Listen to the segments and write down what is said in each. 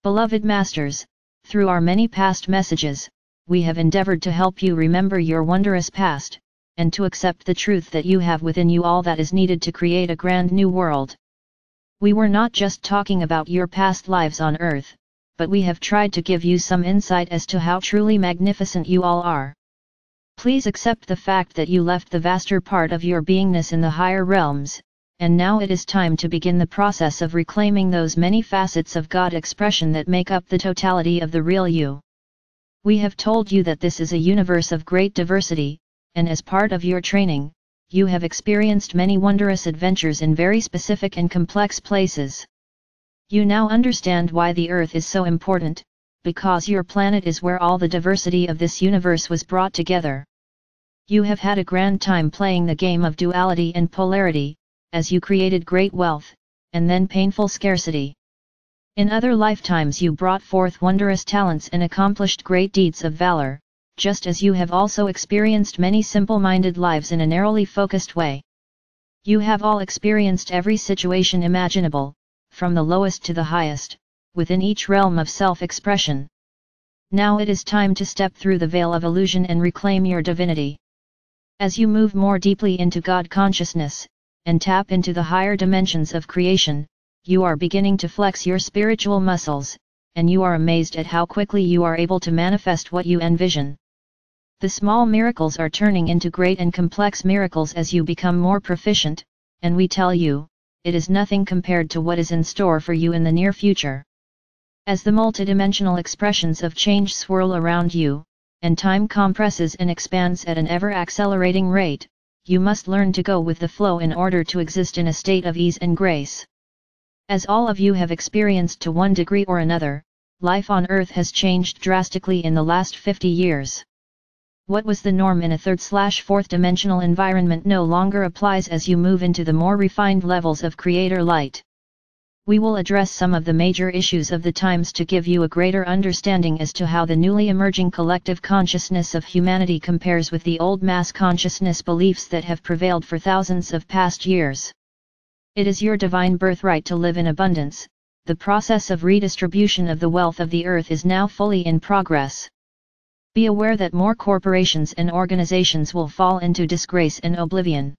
Beloved Masters, through our many past messages, we have endeavored to help you remember your wondrous past, and to accept the truth that you have within you all that is needed to create a grand new world. We were not just talking about your past lives on earth, but we have tried to give you some insight as to how truly magnificent you all are. Please accept the fact that you left the vaster part of your beingness in the higher realms, and now it is time to begin the process of reclaiming those many facets of God expression that make up the totality of the real you. We have told you that this is a universe of great diversity, and as part of your training, you have experienced many wondrous adventures in very specific and complex places. You now understand why the Earth is so important, because your planet is where all the diversity of this universe was brought together. You have had a grand time playing the game of duality and polarity, as you created great wealth, and then painful scarcity. In other lifetimes you brought forth wondrous talents and accomplished great deeds of valor, just as you have also experienced many simple-minded lives in a narrowly focused way. You have all experienced every situation imaginable, from the lowest to the highest, within each realm of self-expression. Now it is time to step through the veil of illusion and reclaim your divinity. As you move more deeply into God consciousness, and tap into the higher dimensions of creation, you are beginning to flex your spiritual muscles, and you are amazed at how quickly you are able to manifest what you envision. The small miracles are turning into great and complex miracles as you become more proficient, and we tell you, it is nothing compared to what is in store for you in the near future. As the multidimensional expressions of change swirl around you, and time compresses and expands at an ever-accelerating rate, you must learn to go with the flow in order to exist in a state of ease and grace. As all of you have experienced to one degree or another, life on Earth has changed drastically in the last 50 years. What was the norm in a third/fourth dimensional environment no longer applies as you move into the more refined levels of Creator Light. We will address some of the major issues of the times to give you a greater understanding as to how the newly emerging collective consciousness of humanity compares with the old mass consciousness beliefs that have prevailed for thousands of past years. It is your divine birthright to live in abundance. The process of redistribution of the wealth of the earth is now fully in progress. Be aware that more corporations and organizations will fall into disgrace and oblivion.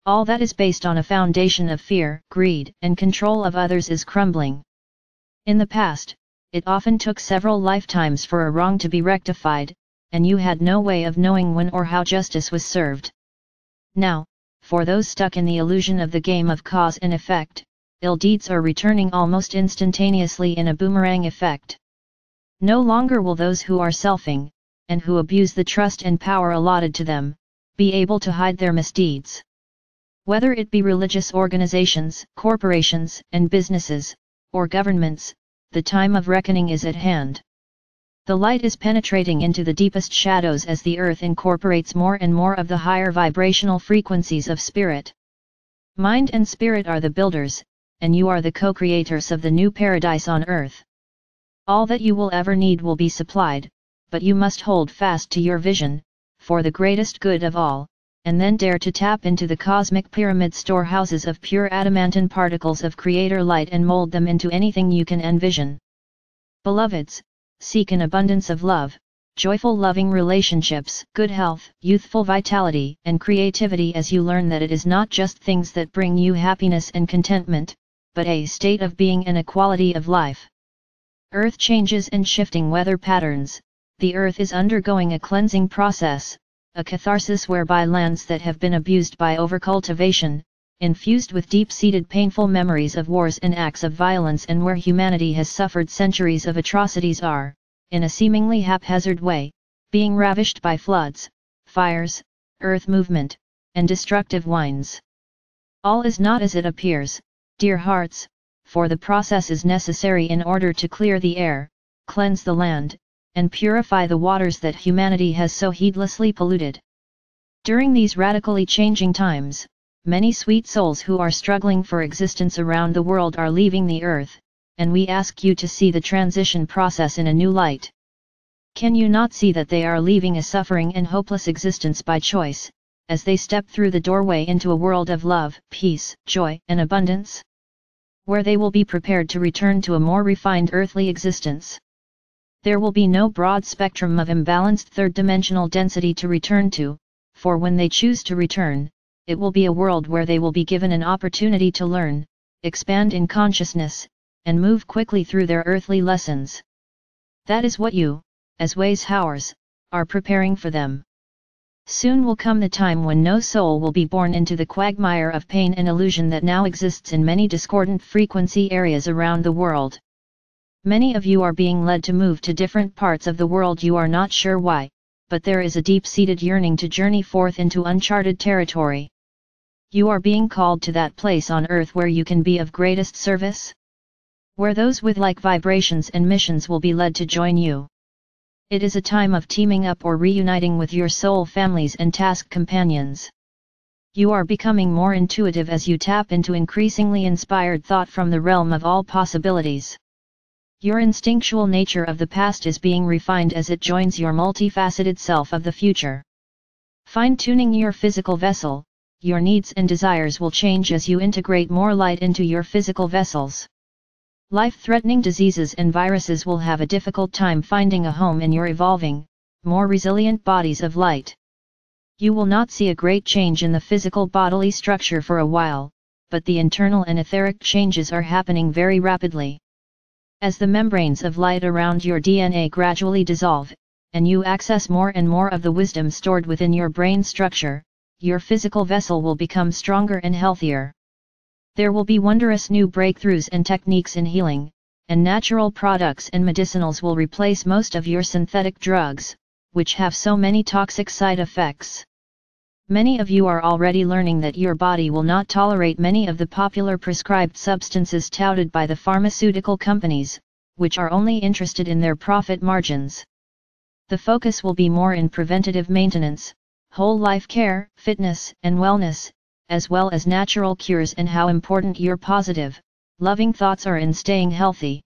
All that is based on a foundation of fear, greed, and control of others is crumbling. In the past, it often took several lifetimes for a wrong to be rectified, and you had no way of knowing when or how justice was served. Now, for those stuck in the illusion of the game of cause and effect, ill deeds are returning almost instantaneously in a boomerang effect. No longer will those who are selfing, and who abuse the trust and power allotted to them, be able to hide their misdeeds. Whether it be religious organizations, corporations, and businesses, or governments, the time of reckoning is at hand. The light is penetrating into the deepest shadows as the earth incorporates more and more of the higher vibrational frequencies of spirit. Mind and spirit are the builders, and you are the co-creators of the new paradise on earth. All that you will ever need will be supplied, but you must hold fast to your vision, for the greatest good of all, and then dare to tap into the cosmic pyramid storehouses of pure adamantine particles of Creator Light and mold them into anything you can envision. Beloveds, seek an abundance of love, joyful loving relationships, good health, youthful vitality, and creativity as you learn that it is not just things that bring you happiness and contentment, but a state of being and a quality of life. Earth changes and shifting weather patterns. The earth is undergoing a cleansing process, a catharsis whereby lands that have been abused by overcultivation, infused with deep-seated painful memories of wars and acts of violence, and where humanity has suffered centuries of atrocities are, in a seemingly haphazard way, being ravished by floods, fires, earth movement, and destructive winds. All is not as it appears, dear hearts, for the process is necessary in order to clear the air, cleanse the land, and purify the waters that humanity has so heedlessly polluted. During these radically changing times, many sweet souls who are struggling for existence around the world are leaving the earth, and we ask you to see the transition process in a new light. Can you not see that they are leaving a suffering and hopeless existence by choice, as they step through the doorway into a world of love, peace, joy, and abundance? where they will be prepared to return to a more refined earthly existence. There will be no broad spectrum of imbalanced third-dimensional density to return to, for when they choose to return, it will be a world where they will be given an opportunity to learn, expand in consciousness, and move quickly through their earthly lessons. That is what you, as Ways Howers, are preparing for them. Soon will come the time when no soul will be born into the quagmire of pain and illusion that now exists in many discordant frequency areas around the world. Many of you are being led to move to different parts of the world, you are not sure why, but there is a deep-seated yearning to journey forth into uncharted territory. You are being called to that place on earth where you can be of greatest service, where those with like vibrations and missions will be led to join you. It is a time of teaming up or reuniting with your soul families and task companions. You are becoming more intuitive as you tap into increasingly inspired thought from the realm of all possibilities. Your instinctual nature of the past is being refined as it joins your multifaceted self of the future. Fine-tuning your physical vessel, your needs and desires will change as you integrate more light into your physical vessels. Life-threatening diseases and viruses will have a difficult time finding a home in your evolving, more resilient bodies of light. You will not see a great change in the physical bodily structure for a while, but the internal and etheric changes are happening very rapidly. As the membranes of light around your DNA gradually dissolve, and you access more and more of the wisdom stored within your brain structure, your physical vessel will become stronger and healthier. There will be wondrous new breakthroughs and techniques in healing, and natural products and medicinals will replace most of your synthetic drugs, which have so many toxic side effects. Many of you are already learning that your body will not tolerate many of the popular prescribed substances touted by the pharmaceutical companies, which are only interested in their profit margins. The focus will be more in preventative maintenance, whole life care, fitness and wellness, as well as natural cures, and how important your positive, loving thoughts are in staying healthy.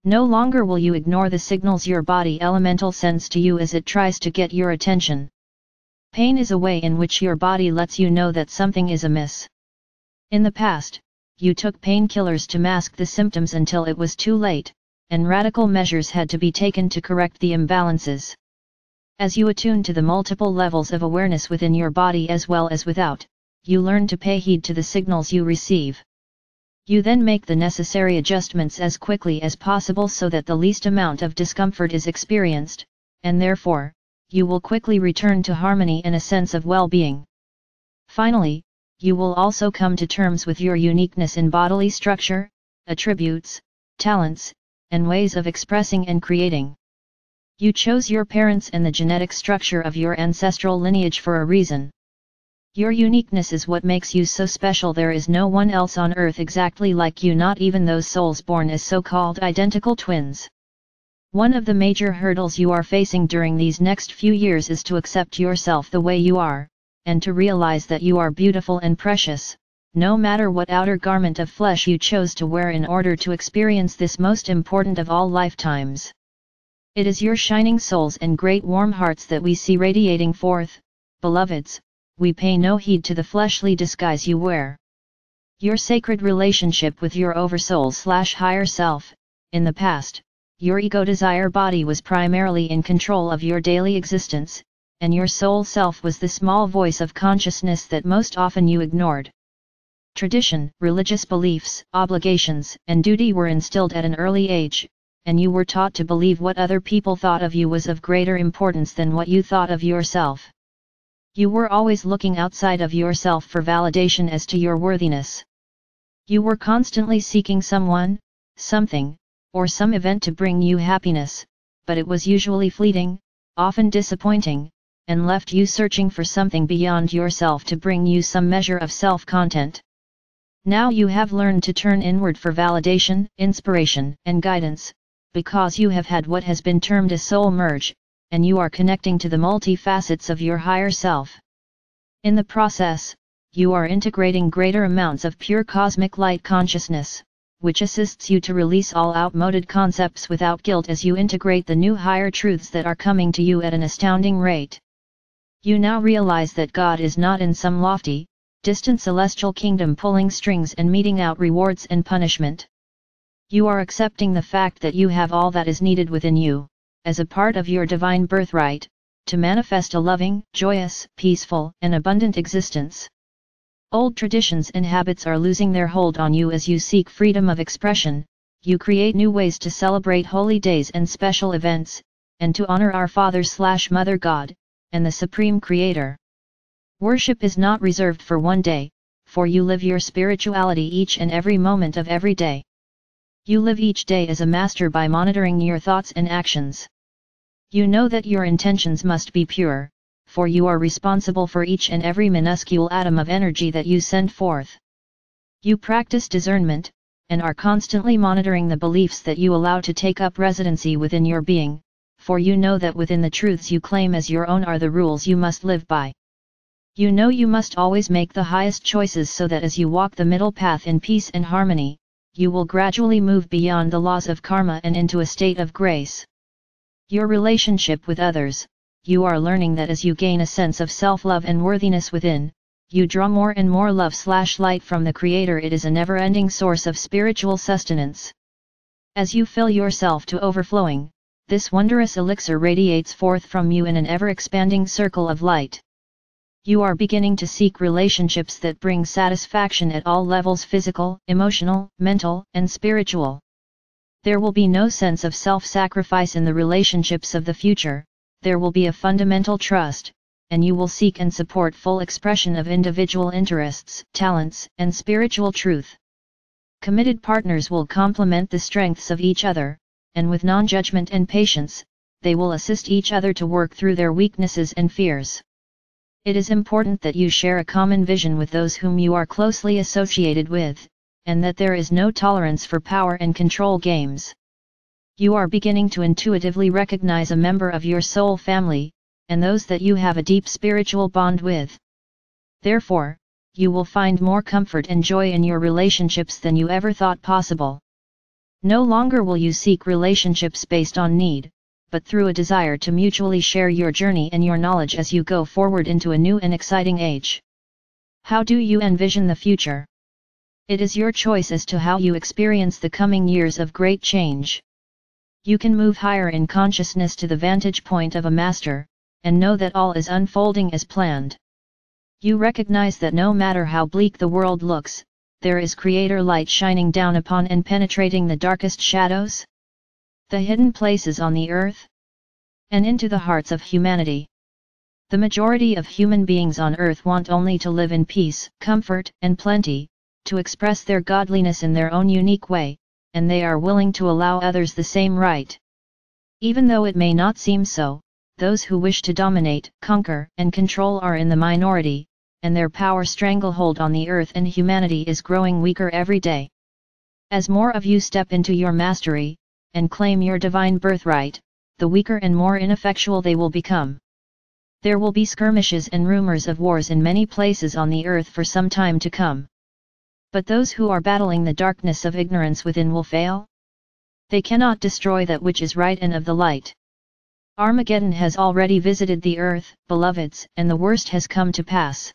No longer will you ignore the signals your body elemental sends to you as it tries to get your attention. Pain is a way in which your body lets you know that something is amiss. In the past, you took painkillers to mask the symptoms until it was too late, and radical measures had to be taken to correct the imbalances. As you attune to the multiple levels of awareness within your body as well as without, you learn to pay heed to the signals you receive. You then make the necessary adjustments as quickly as possible so that the least amount of discomfort is experienced, and therefore, you will quickly return to harmony and a sense of well-being. Finally, you will also come to terms with your uniqueness in bodily structure, attributes, talents, and ways of expressing and creating. You chose your parents and the genetic structure of your ancestral lineage for a reason. Your uniqueness is what makes you so special. There is no one else on earth exactly like you, not even those souls born as so-called identical twins. One of the major hurdles you are facing during these next few years is to accept yourself the way you are, and to realize that you are beautiful and precious, no matter what outer garment of flesh you chose to wear in order to experience this most important of all lifetimes. It is your shining souls and great warm hearts that we see radiating forth, beloveds. We pay no heed to the fleshly disguise you wear. Your sacred relationship with your oversoul/higher self, in the past, your ego desire body was primarily in control of your daily existence, and your soul self was the small voice of consciousness that most often you ignored. Tradition, religious beliefs, obligations, and duty were instilled at an early age, and you were taught to believe what other people thought of you was of greater importance than what you thought of yourself. You were always looking outside of yourself for validation as to your worthiness. You were constantly seeking someone, something, or some event to bring you happiness, but it was usually fleeting, often disappointing, and left you searching for something beyond yourself to bring you some measure of self-content. Now you have learned to turn inward for validation, inspiration, and guidance, because you have had what has been termed a soul merge, and you are connecting to the multi-facets of your higher self. In the process, you are integrating greater amounts of pure cosmic light consciousness, which assists you to release all outmoded concepts without guilt as you integrate the new higher truths that are coming to you at an astounding rate. You now realize that God is not in some lofty, distant celestial kingdom pulling strings and meting out rewards and punishment. You are accepting the fact that you have all that is needed within you, as a part of your divine birthright, to manifest a loving, joyous, peaceful, and abundant existence. Old traditions and habits are losing their hold on you as you seek freedom of expression. You create new ways to celebrate holy days and special events, and to honor our Father/Mother God, and the Supreme Creator. Worship is not reserved for one day, for you live your spirituality each and every moment of every day. You live each day as a master by monitoring your thoughts and actions. You know that your intentions must be pure, for you are responsible for each and every minuscule atom of energy that you send forth. You practice discernment, and are constantly monitoring the beliefs that you allow to take up residency within your being, for you know that within the truths you claim as your own are the rules you must live by. You know you must always make the highest choices so that as you walk the middle path in peace and harmony, you will gradually move beyond the laws of karma and into a state of grace. Your relationship with others, you are learning that as you gain a sense of self-love and worthiness within, you draw more and more love/light from the Creator. It is a never-ending source of spiritual sustenance. As you fill yourself to overflowing, this wondrous elixir radiates forth from you in an ever-expanding circle of light. You are beginning to seek relationships that bring satisfaction at all levels: physical, emotional, mental, and spiritual. There will be no sense of self-sacrifice in the relationships of the future. There will be a fundamental trust, and you will seek and support full expression of individual interests, talents, and spiritual truth. Committed partners will complement the strengths of each other, and with non-judgment and patience, they will assist each other to work through their weaknesses and fears. It is important that you share a common vision with those whom you are closely associated with, and that there is no tolerance for power and control games. You are beginning to intuitively recognize a member of your soul family, and those that you have a deep spiritual bond with. Therefore, you will find more comfort and joy in your relationships than you ever thought possible. No longer will you seek relationships based on need, but through a desire to mutually share your journey and your knowledge as you go forward into a new and exciting age. How do you envision the future? It is your choice as to how you experience the coming years of great change. You can move higher in consciousness to the vantage point of a master, and know that all is unfolding as planned. You recognize that no matter how bleak the world looks, there is Creator light shining down upon and penetrating the darkest shadows, the hidden places on the earth, and into the hearts of humanity. The majority of human beings on earth want only to live in peace, comfort, and plenty, to express their godliness in their own unique way, and they are willing to allow others the same right. Even though it may not seem so, those who wish to dominate, conquer, and control are in the minority, and their power stranglehold on the earth and humanity is growing weaker every day. As more of you step into your mastery, and claim your divine birthright, the weaker and more ineffectual they will become. There will be skirmishes and rumors of wars in many places on the earth for some time to come. But those who are battling the darkness of ignorance within will fail. They cannot destroy that which is right and of the light. Armageddon has already visited the earth, beloveds, and the worst has come to pass.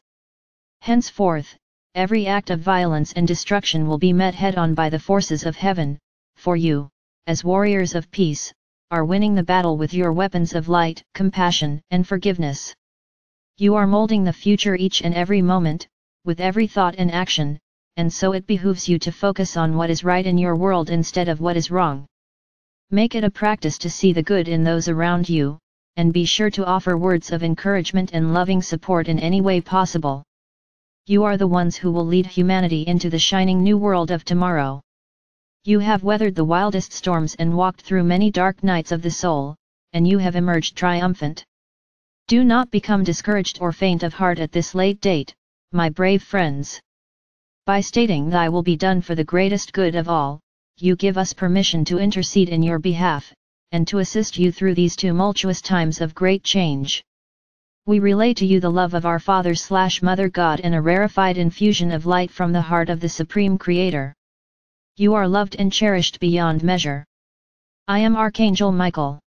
Henceforth, every act of violence and destruction will be met head-on by the forces of heaven, for you, as warriors of peace, are winning the battle with your weapons of light, compassion, and forgiveness. You are molding the future each and every moment, with every thought and action, and so it behooves you to focus on what is right in your world instead of what is wrong. Make it a practice to see the good in those around you, and be sure to offer words of encouragement and loving support in any way possible. You are the ones who will lead humanity into the shining new world of tomorrow. You have weathered the wildest storms and walked through many dark nights of the soul, and you have emerged triumphant. Do not become discouraged or faint of heart at this late date, my brave friends. By stating "Thy will be done for the greatest good of all," you give us permission to intercede in your behalf, and to assist you through these tumultuous times of great change. We relay to you the love of our Father/Mother God and a rarefied infusion of light from the heart of the Supreme Creator. You are loved and cherished beyond measure. I am Archangel Michael.